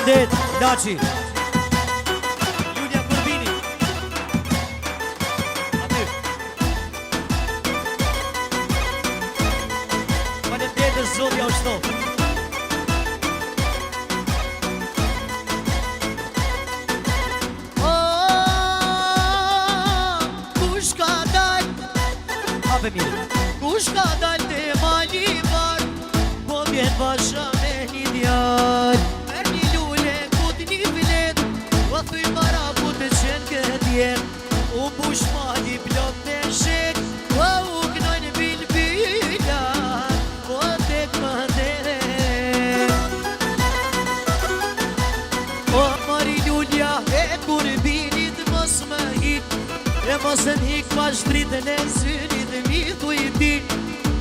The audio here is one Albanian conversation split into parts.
Faleminderit, Laçi. Julia Kurbini. Aty. Faleminderit zoti ja u shto. Kush ka dal Hape mirë. Kush ka dal te mali var Po vjen basha me një djall Mer një lule kut një vlet Po thuj para ku të qenë këtë jet U bush mali blok me shek Po u knoj në bilbila Po tek më dere O mari lulja e Kurbinit mos më hik E mos më hik pa shtritën e synit Mi thuj ti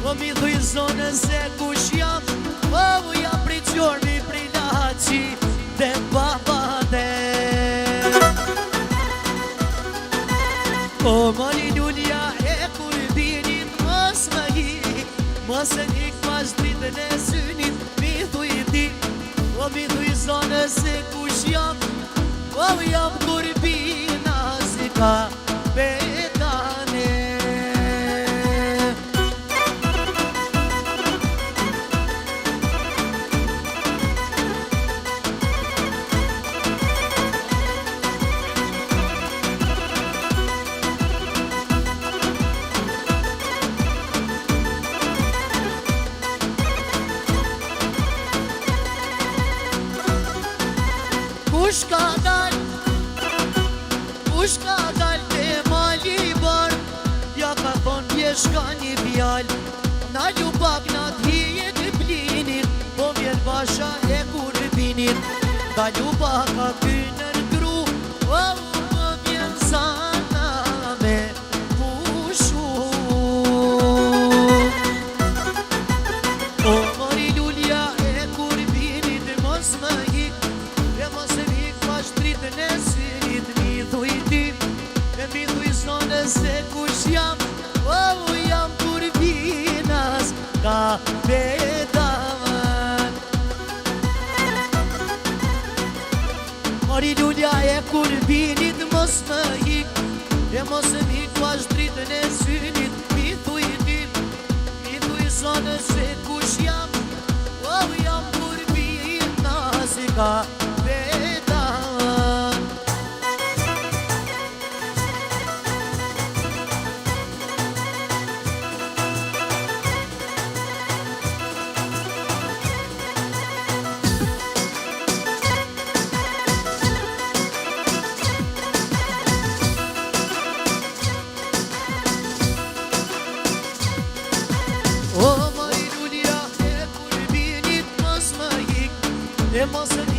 O mi thuj zonën se kush jam O jam prej qormi prej Laçi Dhe baba dhe O mali lulja e Kurbinit mos më hik Mos më hik pa shtritën e synit Mi thuj ti O mi thuj zonën se kush jam O jam Kurbina si ka betane Kush ka dal te mali bar Ja ka thon pjesh ka një fjall Na lupak na t'hije të plinit Po vjen basha e Kurbinit Da lupak ka kynër kru O më vjen sana me pushu O mori lulja e Kurbinit mos më hik E mos më hik pa shtritën e synit Mi thuj ti E mi thuj zonën se kush jam O jam Kurbinas ka bedaman Mori lulja e Kurbinit mos më hik E mos më hik pa shtritën e synit Mi thuj ti Mi thuj zonën se kush jam O jam Kurbinas ka bedaman O mari lulja e Kurbinit mos më hik E mos më